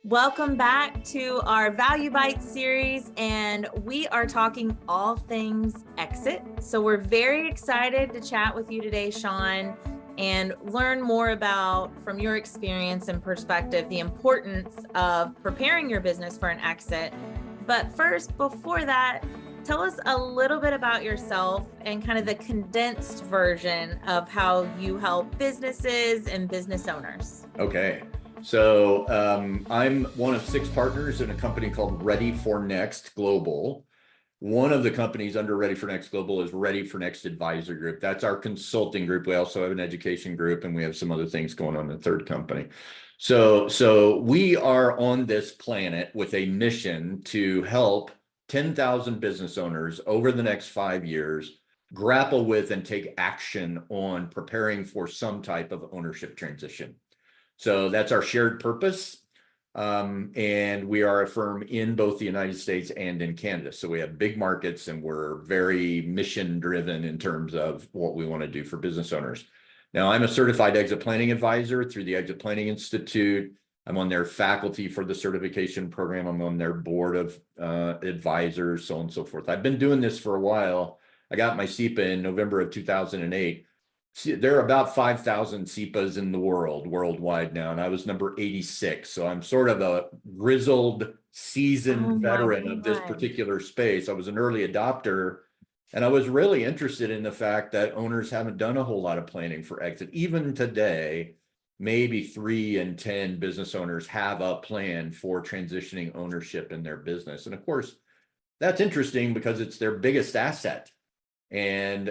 Welcome back to our ValueByte series, and we are talking all things exit. So we're very excited to chat with you today, Sean, and learn more about, from your experience and perspective, the importance of preparing your business for an exit. But first, before that, tell us a little bit about yourself and kind of the condensed version of how you help businesses and business owners. Okay. So I'm one of 6 partners in a company called Ready for Next Global. One of the companies under Ready for Next Global is Ready for Next Advisor Group. That's our consulting group. We also have an education group, and we have some other things going on in the third company. So we are on this planet with a mission to help 10,000 business owners over the next 5 years grapple with and take action on preparing for some type of ownership transition. So that's our shared purpose. And we are a firm in both the United States and in Canada. So we have big markets, and we're very mission driven in terms of what we want to do for business owners. Now, I'm a certified exit planning advisor through the Exit Planning Institute. I'm on their faculty for the certification program. I'm on their board of advisors, so on and so forth. I've been doing this for a while. I got my CIPA in November of 2008. There are about 5,000 CIPAs in the worldwide now, and I was number 86. So I'm sort of a grizzled, seasoned veteran of this particular space. I was an early adopter, and I was really interested in the fact that owners haven't done a whole lot of planning for exit. Even today, maybe 3 in 10 business owners have a plan for transitioning ownership in their business. And of course, that's interesting because it's their biggest asset. And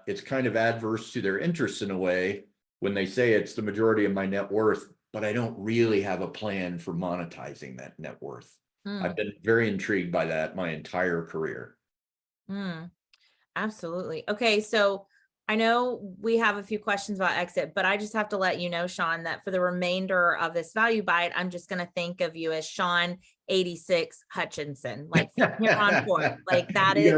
it's kind of adverse to their interests in a way when they say it's the majority of my net worth, but I don't really have a plan for monetizing that net worth. I've been very intrigued by that my entire career. Absolutely. Okay, so I know we have a few questions about exit, but I just have to let you know, Sean, that for the remainder of this ValueByte, I'm just going to think of you as Sean 86 Hutchinson, like here on forth. Like that is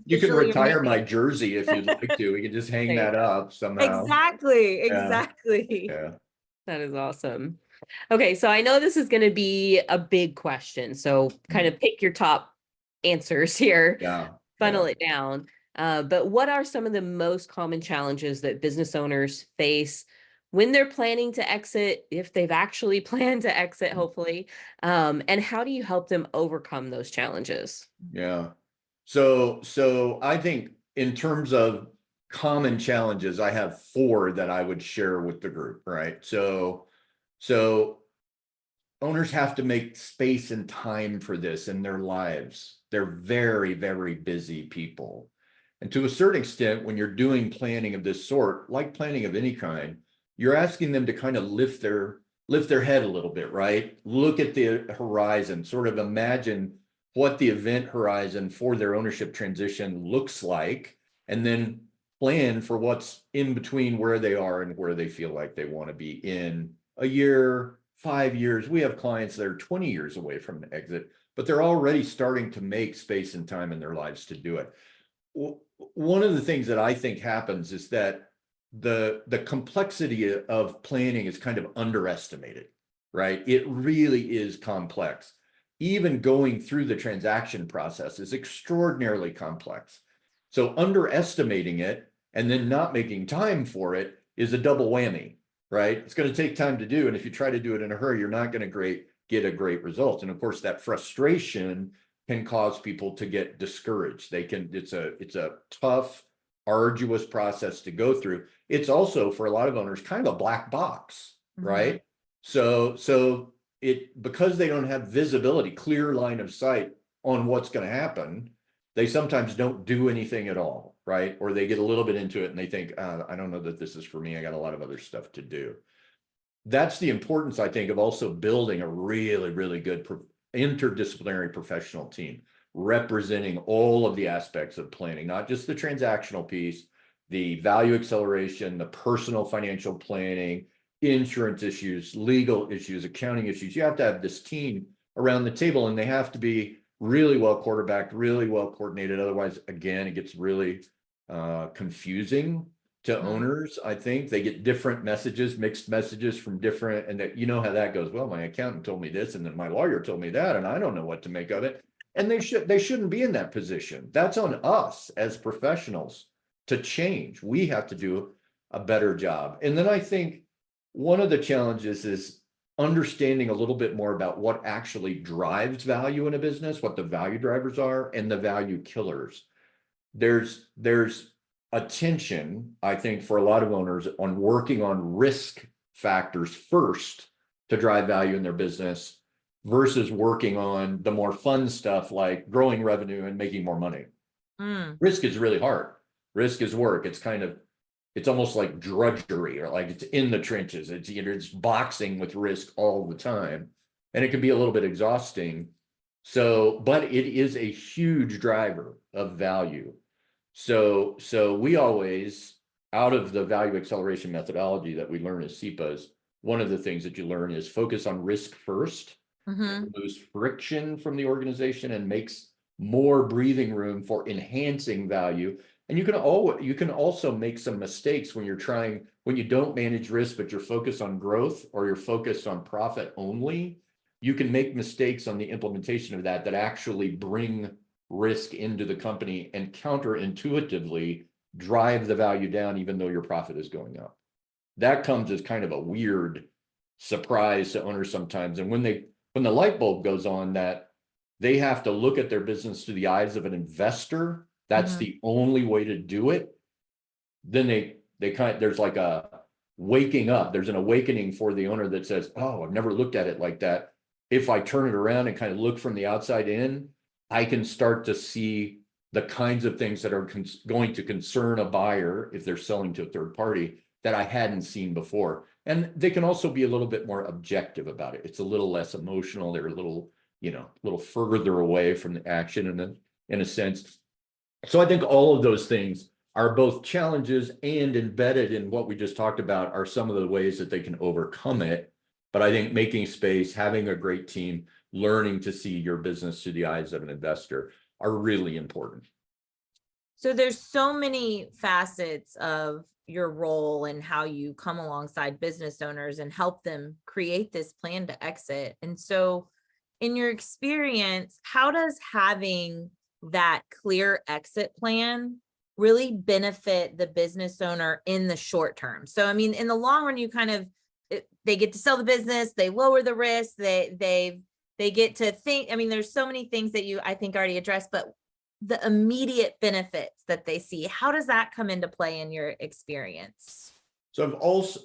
you can retire my jersey if you'd like to. We can just hang that up somehow. Exactly. Yeah. That is awesome. Okay, so I know this is going to be a big question, so kind of pick your top answers here. Funnel it down. But what are some of the most common challenges that business owners face when they're planning to exit, if they've actually planned to exit, hopefully, and how do you help them overcome those challenges? Yeah. So I think in terms of common challenges, I have 4 that I would share with the group, right? So owners have to make space and time for this in their lives. They're very, very busy people. And to a certain extent, when you're doing planning of this sort, like planning of any kind, you're asking them to kind of lift their head a little bit, right? Look at the horizon, sort of imagine what the event horizon for their ownership transition looks like, and then plan for what's in between where they are and where they feel like they want to be in a year, 5 years. We have clients that are 20 years away from the exit, but they're already starting to make space and time in their lives to do it. One of the things that I think happens is that the complexity of planning is kind of underestimated, right? It really is complex. Even going through the transaction process is extraordinarily complex. So underestimating it and then not making time for it is a double whammy, right? It's going to take time to do. And if you try to do it in a hurry, you're not going to get a great result. And of course, that frustration can cause people to get discouraged. It's a tough, arduous process to go through. It's also, for a lot of owners, kind of a black box, right? So because they don't have visibility, clear line of sight on what's going to happen, they sometimes don't do anything at all, right? Or they get a little bit into it and they think, I don't know that this is for me. I got a lot of other stuff to do. That's the importance, I think, of also building a really, really good interdisciplinary professional team representing all of the aspects of planning, not just the transactional piece, the value acceleration, the personal financial planning, insurance issues, legal issues, accounting issues. You have to have this team around the table, and they have to be really well quarterbacked, really well coordinated. Otherwise, again, it gets really confusing to owners. I think they get different messages, mixed messages from different, and that, you know how that goes. Well, my accountant told me this, and then my lawyer told me that, and I don't know what to make of it. And they shouldn't be in that position. That's on us as professionals to change. We have to do a better job. And then I think one of the challenges is understanding a little bit more about what actually drives value in a business, what the value drivers are, and the value killers. There's a tension, I think, for a lot of owners on working on risk factors first to drive value in their business versus working on the more fun stuff like growing revenue and making more money. Risk is really hard. Risk is work. It's almost like drudgery, or like it's in the trenches. It's boxing with risk all the time. And it can be a little bit exhausting. So, but it is a huge driver of value. So we always, out of the value acceleration methodology that we learn as CEPAs, one of the things that you learn is focus on risk first, removes friction from the organization and makes more breathing room for enhancing value. And you can also make some mistakes when you don't manage risk, but you're focused on growth, or you're focused on profit only. You can make mistakes on the implementation of that actually bring risk into the company and counterintuitively drive the value down, even though your profit is going up. That comes as kind of a weird surprise to owners sometimes. And when the light bulb goes on that they have to look at their business through the eyes of an investor, that's the only way to do it, then there's like a waking up. There's an awakening for the owner that says, oh, I've never looked at it like that. If I turn it around and kind of look from the outside in, I can start to see the kinds of things that are going to concern a buyer if they're selling to a third party that I hadn't seen before. And they can also be a little bit more objective about it. It's a little less emotional. They're a little further away from the action in a sense. So I think all of those things are both challenges, and embedded in what we just talked about are some of the ways that they can overcome it. But I think making space, having a great team, learning to see your business through the eyes of an investor are really important. So there's so many facets of your role and how you come alongside business owners and help them create this plan to exit. And so in your experience, how does having that clear exit plan really benefit the business owner in the short term? So, I mean, in the long run, they get to sell the business, they lower the risk, they get to think, I mean, there's so many things that I think already addressed, but the immediate benefits that they see, how does that come into play in your experience? So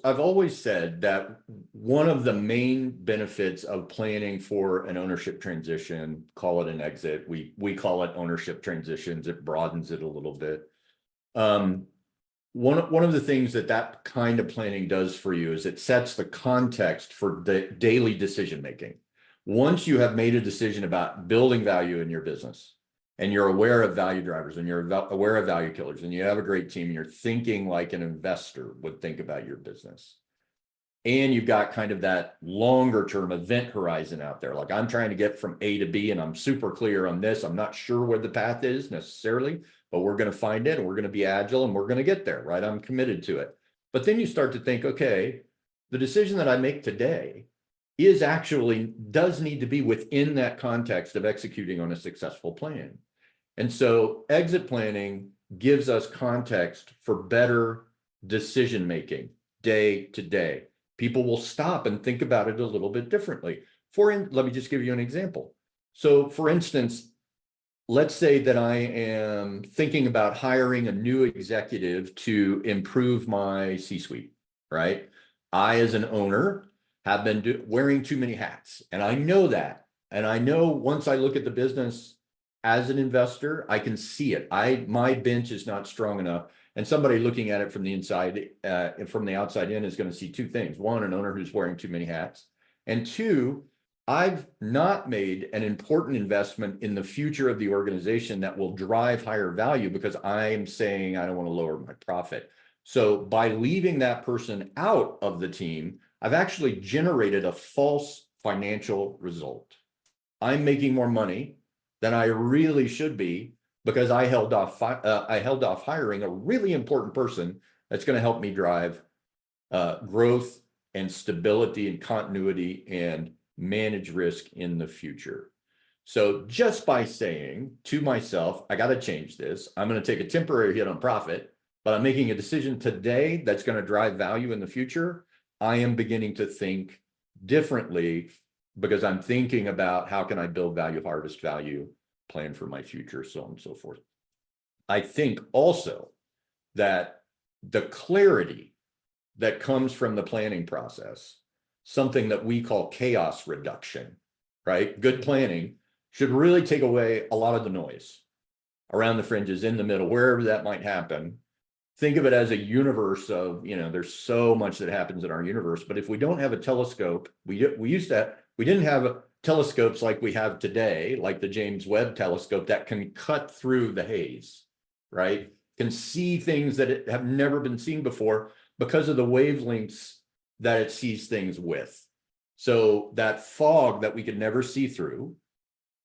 I've always said that one of the main benefits of planning for an ownership transition, call it an exit, we call it ownership transitions, it broadens it a little bit. One of the things that kind of planning does for you is it sets the context for the daily decision making. Once you have made a decision about building value in your business, and you're aware of value drivers, and you're aware of value killers, and you have a great team, and you're thinking like an investor would think about your business, and you've got kind of that longer term event horizon out there, like I'm trying to get from A to B, and I'm super clear on this. I'm not sure where the path is necessarily, but we're going to find it, and we're going to be agile, and we're going to get there, right? I'm committed to it. But then you start to think, okay, the decision that I make today does need to be within that context of executing on a successful plan. And so exit planning gives us context for better decision making day to day. People will stop and think about it a little bit differently. Let me just give you an example. So for instance, let's say that I am thinking about hiring a new executive to improve my C-suite, right? I, as an owner, have been wearing too many hats, and I know that. And I know once I look at the business as an investor, I can see it. My bench is not strong enough. And somebody looking at it from the inside, from the outside in, is going to see two things. One, an owner who's wearing too many hats. And two, I've not made an important investment in the future of the organization that will drive higher value, because I'm saying I don't want to lower my profit. So by leaving that person out of the team, I've actually generated a false financial result. I'm making more money than I really should be because I held off hiring a really important person that's going to help me drive growth and stability and continuity and manage risk in the future. So just by saying to myself, I got to change this, I'm going to take a temporary hit on profit, but I'm making a decision today that's going to drive value in the future, I am beginning to think differently because I'm thinking about how can I build value, harvest value, plan for my future, so on and so forth. I think also that the clarity that comes from the planning process, something that we call chaos reduction, right? Good planning should really take away a lot of the noise around the fringes, in the middle, wherever that might happen. Think of it as a universe of, there's so much that happens in our universe, but if we don't have a telescope, we didn't have telescopes like we have today, like the James Webb telescope that can cut through the haze, right? Can see things that have never been seen before because of the wavelengths that it sees things with. So that fog that we could never see through,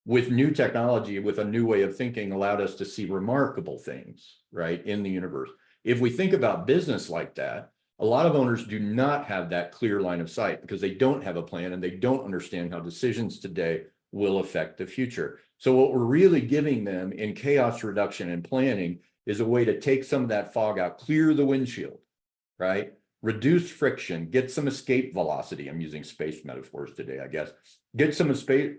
with new technology, with a new way of thinking, allowed us to see remarkable things, right, in the universe. If we think about business like that, a lot of owners do not have that clear line of sight because they don't have a plan and they don't understand how decisions today will affect the future. So what we're really giving them in chaos reduction and planning is a way to take some of that fog out, clear the windshield, right? Reduce friction, get some escape velocity. I'm using space metaphors today, I guess. Get some escape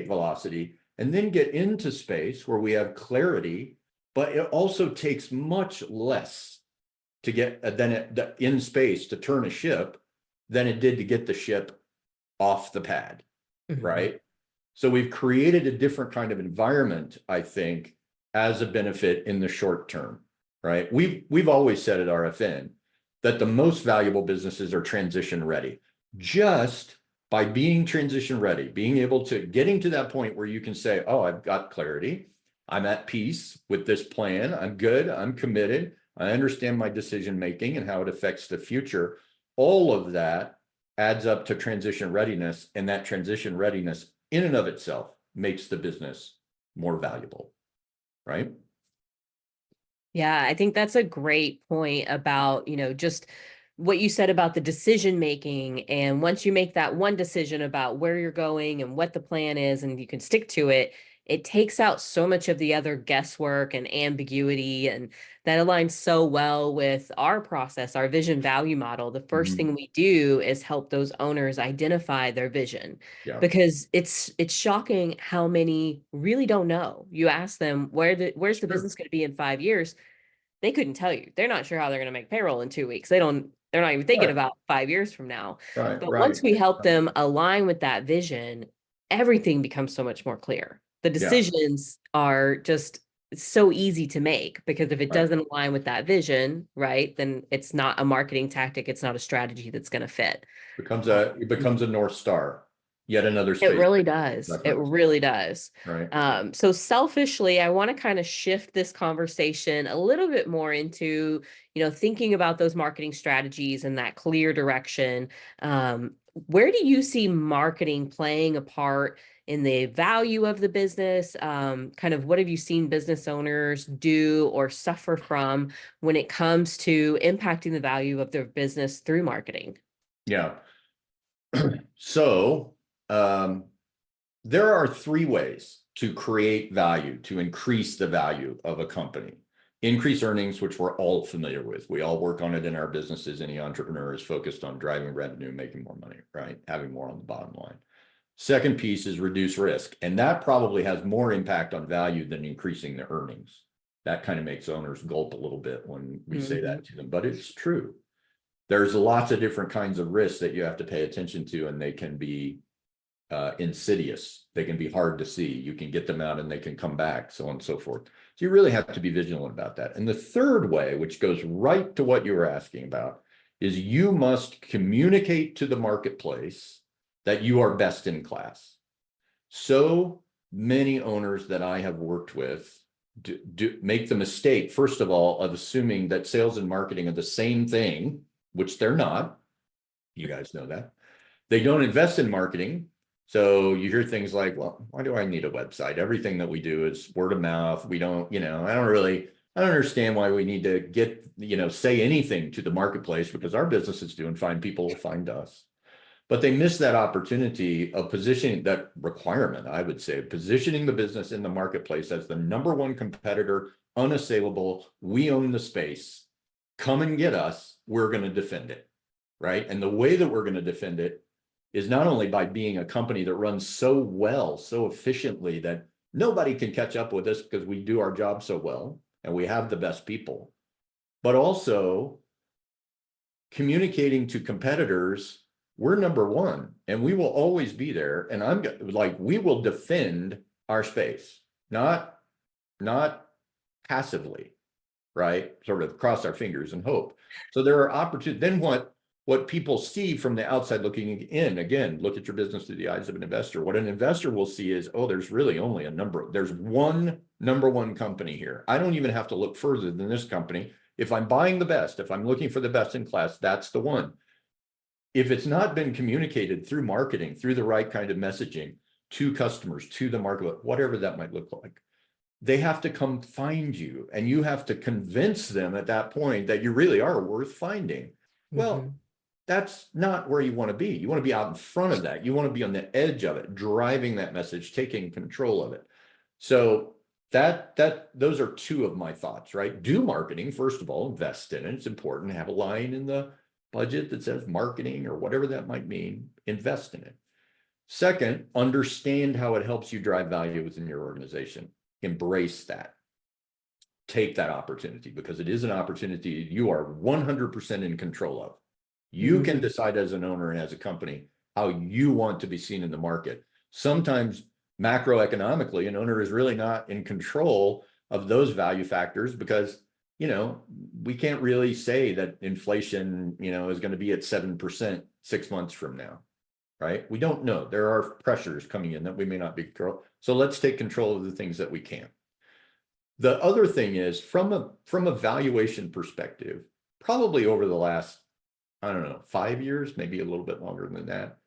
velocity, and then get into space where we have clarity, but it also takes much less to get in space to turn a ship than it did to get the ship off the pad, right? So we've created a different kind of environment, I think, as a benefit in the short term, right? We've always said at RFN that the most valuable businesses are transition ready. Just by being transition ready, being able to getting to that point where you can say, oh, I've got clarity, I'm at peace with this plan, I'm good, I'm committed, I understand my decision making and how it affects the future. All of that adds up to transition readiness, and that transition readiness in and of itself makes the business more valuable, right? Yeah, I think that's a great point about, just what you said about the decision making. And once you make that one decision about where you're going and what the plan is, and you can stick to it, it takes out so much of the other guesswork and ambiguity. And that aligns so well with our process, our vision value model. The first thing we do is help those owners identify their vision, because it's shocking how many really don't know. You ask them, where's the business going to be in 5 years? They couldn't tell you. They're not sure how they're going to make payroll in 2 weeks. They're not even thinking about 5 years from now. But once we help them align with that vision, everything becomes so much more clear. The decisions are just so easy to make, because if it doesn't align with that vision, right, then it's not a marketing tactic. It's not a strategy that's going to fit. It becomes a North Star. Yet another space. It really does. It really does. Right. So selfishly, I want to kind of shift this conversation a little bit more into, thinking about those marketing strategies and that clear direction. Where do you see marketing playing a part in the value of the business? Kind of what have you seen business owners do or suffer from when it comes to impacting the value of their business through marketing? Yeah. So there are 3 ways to create value, to increase the value of a company. Increase earnings, which we're all familiar with. We all work on it in our businesses. Any entrepreneur is focused on driving revenue, making more money, right? Having more on the bottom line. Second piece is reduce risk. And that probably has more impact on value than increasing the earnings. That kind of makes owners gulp a little bit when we say that to them, but it's true. There's lots of different kinds of risks that you have to pay attention to, and they can be insidious. They can be hard to see. You can get them out and they can come back, so on and so forth. So you really have to be vigilant about that. And the third way, which goes right to what you were asking about, is you must communicate to the marketplace that you are best in class. So many owners that I have worked with do make the mistake, first of all, of assuming that sales and marketing are the same thing, which they're not. You guys know that. They don't invest in marketing. So you hear things like, well, why do I need a website? Everything that we do is word of mouth. We don't, I don't really I don't understand why we need to get, say anything to the marketplace, because our business is doing fine. People will find us. But they miss that opportunity of positioning, that requirement, I would say, positioning the business in the marketplace as the number one competitor, unassailable. We own the space. Come and get us. We're going to defend it, right? And the way that we're going to defend it is not only by being a company that runs so well, so efficiently that nobody can catch up with us because we do our job so well and we have the best people, but also communicating to competitors, we're number one and we will always be there. And I'm like, we will defend our space, not passively, right? Sort of cross our fingers and hope. So there are opportunities. Then what people see from the outside looking in, again, look at your business through the eyes of an investor. What an investor will see is, oh, there's really only there's one number one company here. I don't even have to look further than this company. If I'm buying the best, if I'm looking for the best in class, that's the one. If it's not been communicated through marketing, through the right kind of messaging to customers, to the market, whatever that might look like, they have to come find you and you have to convince them at that point that you really are worth finding. Well, that's not where you want to be. You want to be out in front of that. You want to be on the edge of it, driving that message, taking control of it. So those are two of my thoughts, right? Do marketing, first of all, invest in it. It's important to have a line in the budget that says marketing or whatever that might mean. Invest in it. Second, understand how it helps you drive value within your organization. Embrace that. Take that opportunity, because it is an opportunity you are 100% in control of. You can decide as an owner and as a company how you want to be seen in the market. Sometimes macroeconomically, an owner is really not in control of those value factors because, we can't really say that inflation, is going to be at 7% 6 months from now, right? We don't know. There are pressures coming in that we may not be control. So let's take control of the things that we can. The other thing is from a valuation perspective, probably over the last, 5 years, maybe a little bit longer than that,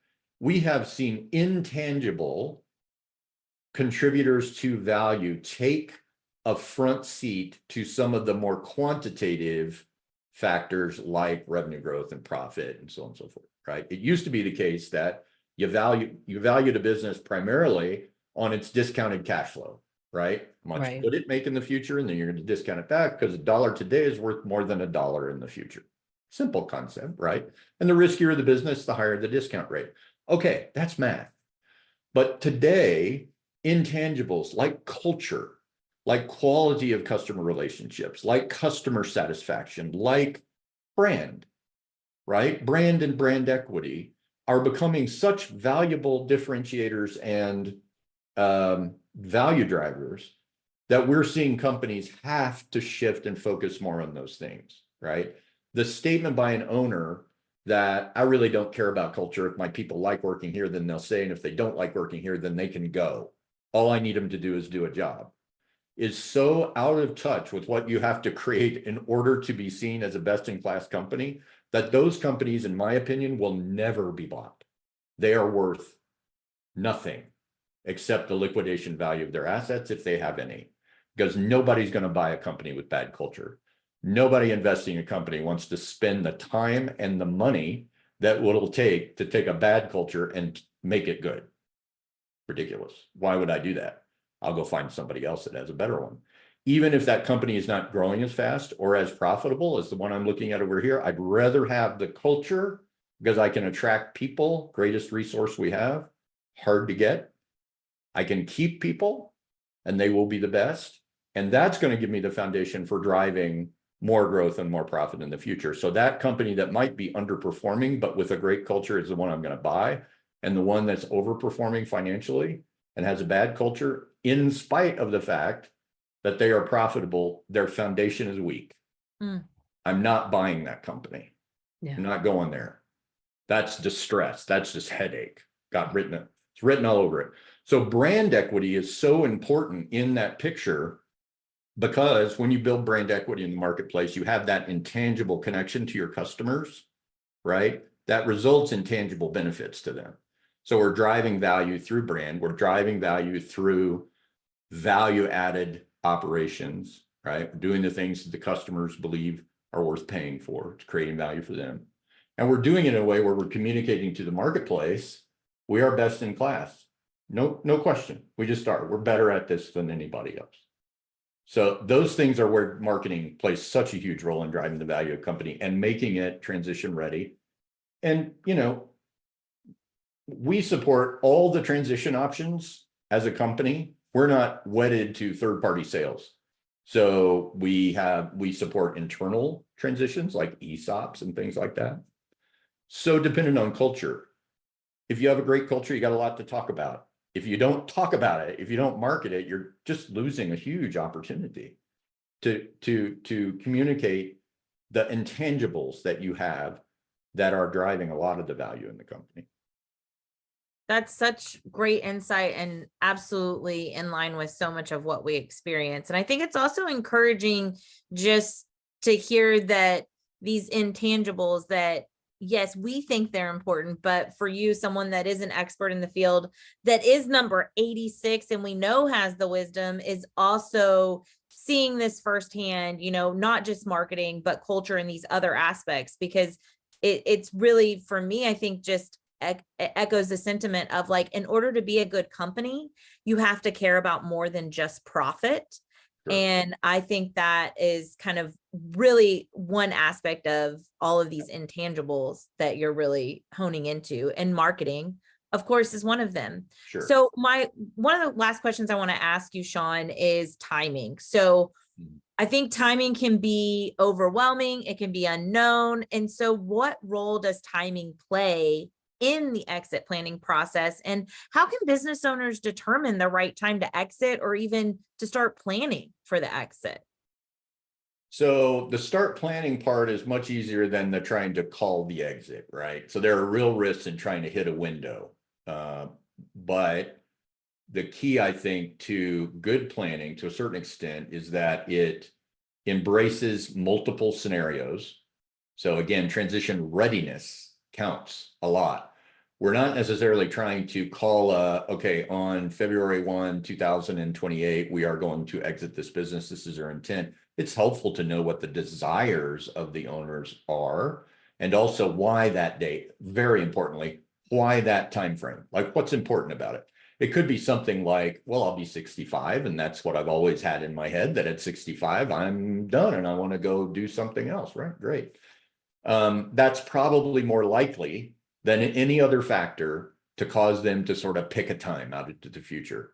we have seen intangible contributors to value take a front seat to some of the more quantitative factors like revenue growth and profit and so on and so forth, right? It used to be the case that you valued a business primarily on its discounted cash flow, right? How much would it make in the future? And then you're going to discount it back because $1 today is worth more than $1 in the future. Simple concept, right? And the riskier the business, the higher the discount rate. Okay, that's math. But today, intangibles like culture, like quality of customer relationships, like customer satisfaction, like brand, right? Brand and brand equity are becoming such valuable differentiators and value drivers that we're seeing companies have to shift and focus more on those things, right? The statement by an owner that I really don't care about culture. If my people like working here, then they'll stay. And if they don't like working here, then they can go. All I need them to do is do a job, is so out of touch with what you have to create in order to be seen as a best-in-class company that those companies, in my opinion, will never be bought. They are worth nothing except the liquidation value of their assets, if they have any, because nobody's going to buy a company with bad culture. Nobody investing in a company wants to spend the time and the money that it'll take to take a bad culture and make it good. Ridiculous. Why would I do that? I'll go find somebody else that has a better one. Even if that company is not growing as fast or as profitable as the one I'm looking at over here, I'd rather have the culture because I can attract people, greatest resource we have, hard to get. I can keep people and they will be the best. And that's going to give me the foundation for driving more growth and more profit in the future. So that company that might be underperforming, but with a great culture is the one I'm going to buy. And the one that's overperforming financially and has a bad culture, in spite of the fact that they are profitable, their foundation is weak. I'm not buying that company. I'm not going there. That's distress. That's just headache. It's written all over it. So brand equity is so important in that picture, because when you build brand equity in the marketplace, you have that intangible connection to your customers, right? That results in tangible benefits to them. So we're driving value through brand. We're driving value through value-added operations, right? We're doing the things that the customers believe are worth paying for. It's creating value for them. And we're doing it in a way where we're communicating to the marketplace, we are best in class. No question. We just are. We're better at this than anybody else. So those things are where marketing plays such a huge role in driving the value of a company and making it transition ready. And, we support all the transition options as a company. We're not wedded to third-party sales. So we support internal transitions like ESOPs and things like that. So dependent on culture. If you have a great culture, you got a lot to talk about. If you don't talk about it, if you don't market it, you're just losing a huge opportunity to communicate the intangibles that you have that are driving a lot of the value in the company. That's such great insight and absolutely in line with so much of what we experience. And I think it's also encouraging just to hear that these intangibles that, yes, we think they're important, but for you, someone that is an expert in the field, that is number 86 and we know has the wisdom, is also seeing this firsthand, not just marketing, but culture and these other aspects, because it's really, for me, I think just echoes the sentiment of like, in order to be a good company, you have to care about more than just profit. Sure. And I think that is kind of really one aspect of all of these intangibles that you're really honing into, and marketing, of course, is one of them. Sure. So one of the last questions I want to ask you, Sean, is timing. So I think timing can be overwhelming. It can be unknown. And so what role does timing play in the exit planning process, and how can business owners determine the right time to exit or even to start planning for the exit? So the start planning part is much easier than the trying to call the exit, right? So there are real risks in trying to hit a window. But the key, I think, to good planning to a certain extent is that it embraces multiple scenarios. So again, transition readiness counts a lot. We're not necessarily trying to call, okay, on February 1, 2028, we are going to exit this business. This is our intent. It's helpful to know what the desires of the owners are, and also why that date. Very importantly, why that time frame? Like, what's important about it? It could be something like, well, I'll be 65, and that's what I've always had in my head, that at 65, I'm done and I want to go do something else, right? Great. That's probably more likely than any other factor to cause them to sort of pick a time out into the future.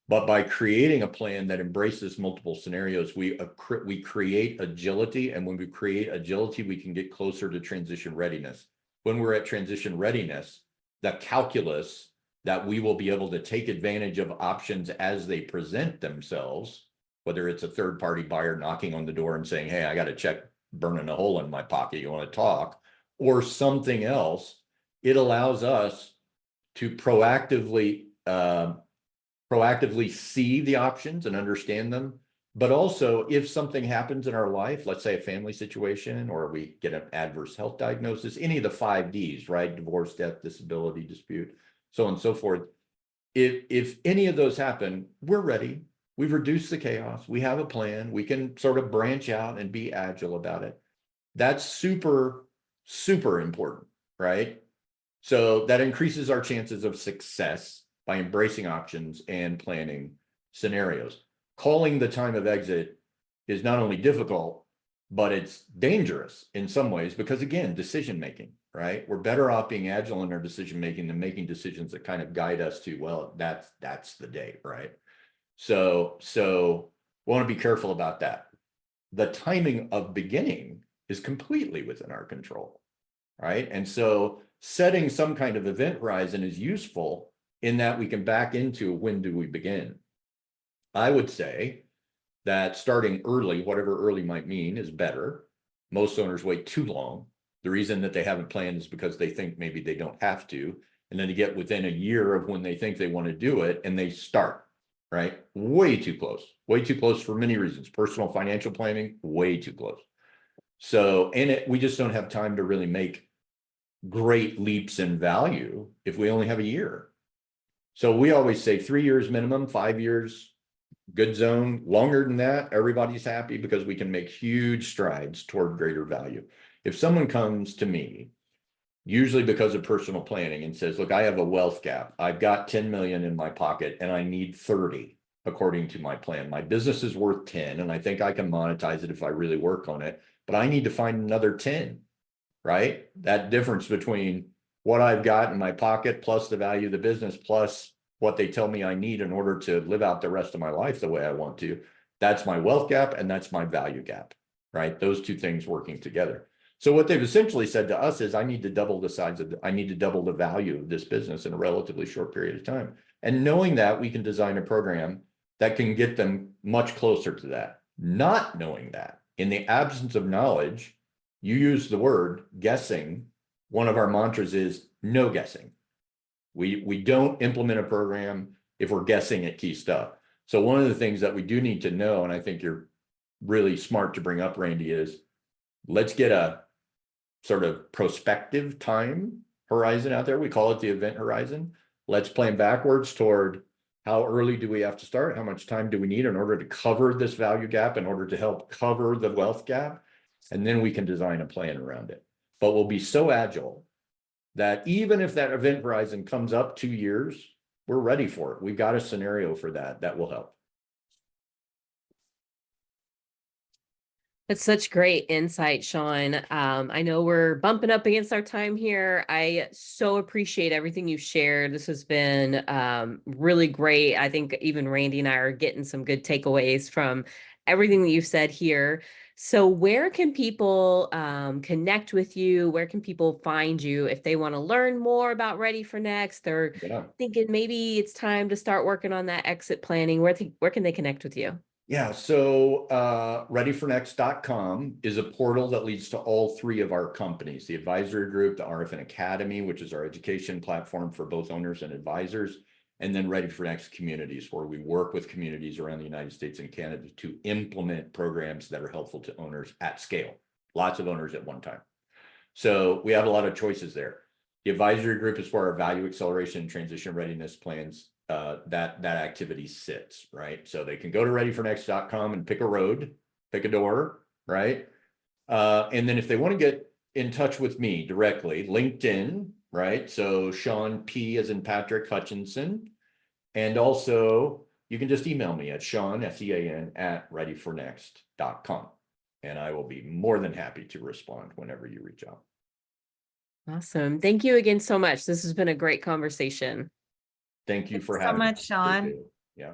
But by creating a plan that embraces multiple scenarios, we create agility. And when we create agility, we can get closer to transition readiness. When we're at transition readiness, the calculus that we will be able to take advantage of options as they present themselves, whether it's a third-party buyer knocking on the door and saying, hey, I got a check burning a hole in my pocket, you want to talk, or something else, it allows us to proactively see the options and understand them. But also, if something happens in our life, let's say a family situation, or we get an adverse health diagnosis, any of the 5 Ds, right? Divorce, death, disability, dispute, so on and so forth. If any of those happen, we're ready. We've reduced the chaos. We have a plan. We can sort of branch out and be agile about it. That's super, super important, right? So that increases our chances of success by embracing options and planning scenarios. Calling the time of exit is not only difficult, but it's dangerous in some ways, because again, decision-making, right? We're better off being agile in our decision-making than making decisions that kind of guide us to, well, that's the date, right? So we want to be careful about that. The timing of beginning is completely within our control, right? And so setting some kind of event horizon is useful in that we can back into when do we begin. I would say that starting early, whatever early might mean, is better. Most owners wait too long. The reason that they haven't planned is because they think maybe they don't have to. And then they get within a year of when they think they want to do it and they start, right? Way too close for many reasons. Personal financial planning, way too close. So, we just don't have time to really make great leaps in value if we only have a year. So we always say 3 years minimum, 5 years good zone. Longer than that, everybody's happy because we can make huge strides toward greater value. If someone comes to me, usually because of personal planning, and says, look, I have a wealth gap. I've got 10 million in my pocket and I need 30 according to my plan. My business is worth 10 and I think I can monetize it if I really work on it, but I need to find another 10, right? That difference between what I've got in my pocket plus the value of the business plus what they tell me I need in order to live out the rest of my life the way I want to. That's my wealth gap and that's my value gap, right? Those two things working together. So what they've essentially said to us is I need to double the size of, I need to double the value of this business in a relatively short period of time. And knowing that, we can design a program that can get them much closer to that. Not knowing that, in the absence of knowledge, you use the word guessing. One of our mantras is no guessing. We don't implement a program if we're guessing at key stuff. So one of the things that we do need to know, and I think you're really smart to bring up, Randy, is let's get a sort of prospective time horizon out there. We call it the event horizon. Let's plan backwards toward how early do we have to start? How much time do we need in order to cover this value gap, in order to help cover the wealth gap? And then we can design a plan around it. But we'll be so agile that even if that event horizon comes up 2 years, we're ready for it. We've got a scenario for that will help. That's such great insight, Sean. I know we're bumping up against our time here. I so appreciate everything you shared. This has been really great. I think even Randy and I are getting some good takeaways from everything that you've said here. So where can people connect with you? Where can people find you if they want to learn more about Ready for Next, or thinking maybe it's time to start working on that exit planning? Where can they connect with you? Yeah, so readyfornext.com is a portal that leads to all three of our companies, the advisory group, the RFN Academy, which is our education platform for both owners and advisors, and then Ready for Next Communities, where we work with communities around the United States and Canada to implement programs that are helpful to owners at scale. Lots of owners at one time. So we have a lot of choices there. The advisory group is where our value acceleration and transition readiness plans, that activity sits, right? So they can go to readyfornext.com and pick a road, pick a door, right? And then if they want to get in touch with me directly, LinkedIn, right? So Sean P as in Patrick Hutchinson. And also you can just email me at Sean, SEAN, at readyfornext.com. And I will be more than happy to respond whenever you reach out. Awesome. Thank you again so much. This has been a great conversation. Thank you for having me. So much, Sean. Yeah.